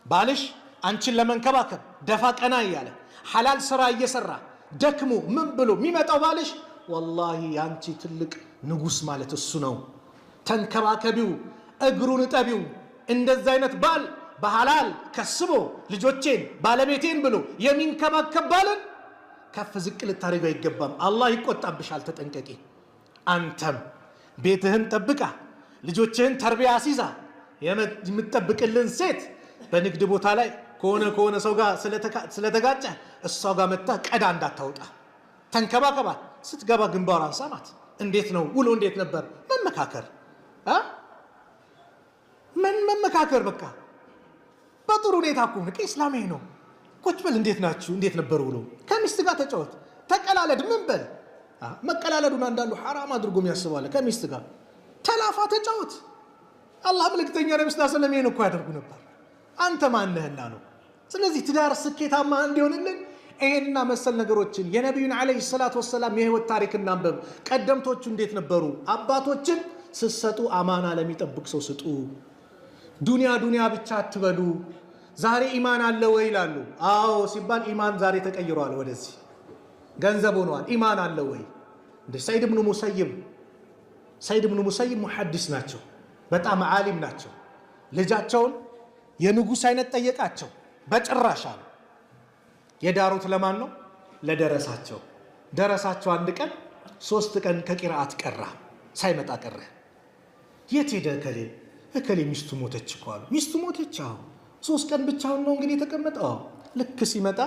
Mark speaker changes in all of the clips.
Speaker 1: ባልሽ አንቺን ለመንከባከብ ደፋ ቀና እያለ ሐላል ስራ እየሰራ ደክሞ ምን ብሎ የሚመጣው ባልሽ ወላሂ ያንቺ ትልቅ ንጉስ ማለት እሱ ነው። ተንከባከቢው፣ እግሩን እጠቢው። እንደዛ አይነት ባል በሐላል ከስቦ ልጆቼን ባለቤቴን ብሎ የሚንከባከብ ባልን ከፍ ዝቅ ልታደርገው አይገባም። አላህ ይቆጣብሻል፣ ተጠንቀቂ። አንተም ቤትህን ጠብቃ ልጆችህን ተርቢያ አሲዛ የምትጠብቅልን ሴት በንግድ ቦታ ላይ ከሆነ ሰው ጋር ስለተጋጨ እሷ ጋር መጣ ቀዳ እንዳታወጣ ተንከባከባት። ስትገባ ግንባሯን ሳማት። እንዴት ነው ውሎ እንዴት ነበር? መመካከር በቃ በጥሩ ሁኔታ እኮ ነው። ኢስላማዊ ነው። ቁጭ በል እንዴት ናችሁ? እንዴት ነበር ውሎ? ከሚስት ጋር ተጫወት፣ ተቀላለድ። ምን በል መቀላለዱን አንዳንዱ ሐራም አድርጎ የሚያስባለ። ከሚስት ጋር ተላፋ፣ ተጫወት። አላህ መልእክተኛ ነብዩ ሰለላሁ ዐለይሂ ወሰለም ይሄን እኮ ያደርጉ ነበር። አንተ ማንነህና ነው? ስለዚህ ትዳር ስኬታማ እንዲሆንልን ይሄንና መሰል ነገሮችን የነብዩን አለይሂ ሰላቱ ወሰላም የህይወት ታሪክ እናንበብ። ቀደምቶቹ እንዴት ነበሩ? አባቶችን ስትሰጡ አማና ለሚጠብቅ ሰው ስጡ። ዱንያ ብቻ አትበሉ። ዛሬ ኢማን አለ ወይ ይላሉ። አዎ ሲባል ኢማን ዛሬ ተቀይሯል፣ ወደዚህ ገንዘብ ሆኗል። ኢማን አለ ወይ? እንደ ሰይድ ኢብኑ ሙሰይብ ሙሐዲስ ናቸው፣ በጣም ዓሊም ናቸው። ልጃቸውን የንጉስ አይነት ጠየቃቸው። በጭራሽ አሉ። የዳሩት ለማን ነው? ለደረሳቸው። ደረሳቸው አንድ ቀን 3 ቀን ከቂራአት ቀራ፣ ሳይመጣ ቀረ። የት ሄደ እከሌ ሚስቱ ሞተች እኮ አሉ። ሚስቱ ሞተች? አዎ። 3 ቀን ብቻውን ነው እንግዲህ የተቀመጠው? ልክ ሲመጣ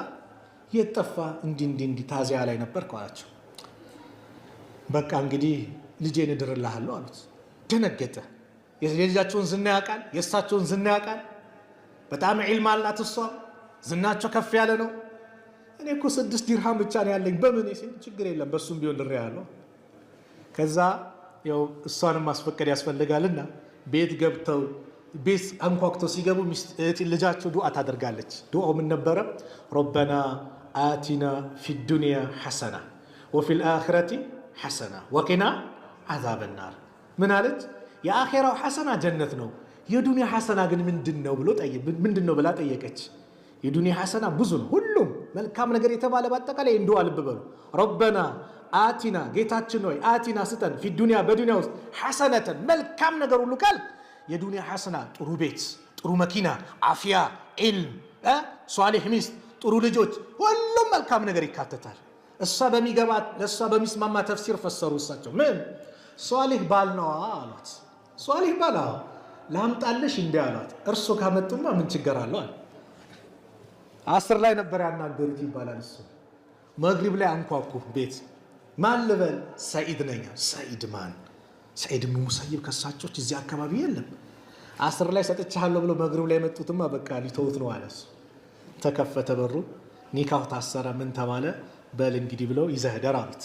Speaker 1: የት ጠፋ? እንዲህ ታዚያ ላይ ነበር አላቸው። በቃ እንግዲህ ልጄን እድርልሃለሁ አሉት። ደነገጠ። የልጃቸውን ዝና ያውቃል፣ የእሳቸውን ዝና ያውቃል። በጣም ዒልም አላት እሷ፣ ዝናቸው ከፍ ያለ ነው። እኔ እኮ 6 ዲርሃም ብቻ ነው ያለኝ፣ በምን ሲል ችግር የለም በሱም ቢሆን ድሬያለሁ። ከዛ ያው እሷንም ማስፈቀድ ያስፈልጋልና ቤት ገብተው ቤት አንኳኩተው ሲገቡ ልጃቸው ዱዓ ታደርጋለች። ዱዓው ምን ነበረ? ረበና አቲና ፊ ዱንያ ሐሰና ወፊል አኺረቲ ሐሰና ወቂና አዛበ ናር። ምን አለች? የአኺራው ሐሰና ጀነት ነው፣ የዱንያ ሐሰና ግን ምንድነው ብላ ጠየቀች። የዱንያ ሐሰና ብዙ ነው፣ ሁሉም መልካም ነገር የተባለ በአጠቃላይ እንዱዓ ልብ በሉ። ረበና አቲና፣ ጌታችን ሆይ አቲና ስጠን፣ ፊ ዱንያ በዱንያ ውስጥ ሐሰነተን መልካም ነገር ሁሉ ካል የዱንያ ሐሰና ጥሩ ቤት፣ ጥሩ መኪና፣ አፍያ፣ ዒልም፣ ሷሊህ ሚስት፣ ጥሩ ልጆች፣ ሁሉም መልካም ነገር ይካተታል። እሷ በሚገባት ለእሷ በሚስማማ ተፍሲር ፈሰሩ። እሳቸው ምን ሷሊህ ባል ነው አሏት። ሷሊህ ባል ላምጣልሽ እንዲ አሏት። እርሶ ካመጡማ ምን ችግር አለው? 10 ላይ ነበር ያናገሩት ይባላል። እሱ መግሪብ ላይ አንኳኩ ቤት። ማን ልበል? ሰዒድ ነኝ። ሰዒድ ማን? ሰዒድ ኢብኑ ሙሰይብ ከሳቾች እዚህ አካባቢ የለም። 10 ላይ ሰጥቻለሁ ብሎ መግሪብ ላይ መጡትማ በቃ ሊተውት ነው አለ። ተከፈተ በሩ፣ ኒካው ታሰረ። ምን ተባለ? በል እንግዲህ ብለው ይዘህ ደር አሉት።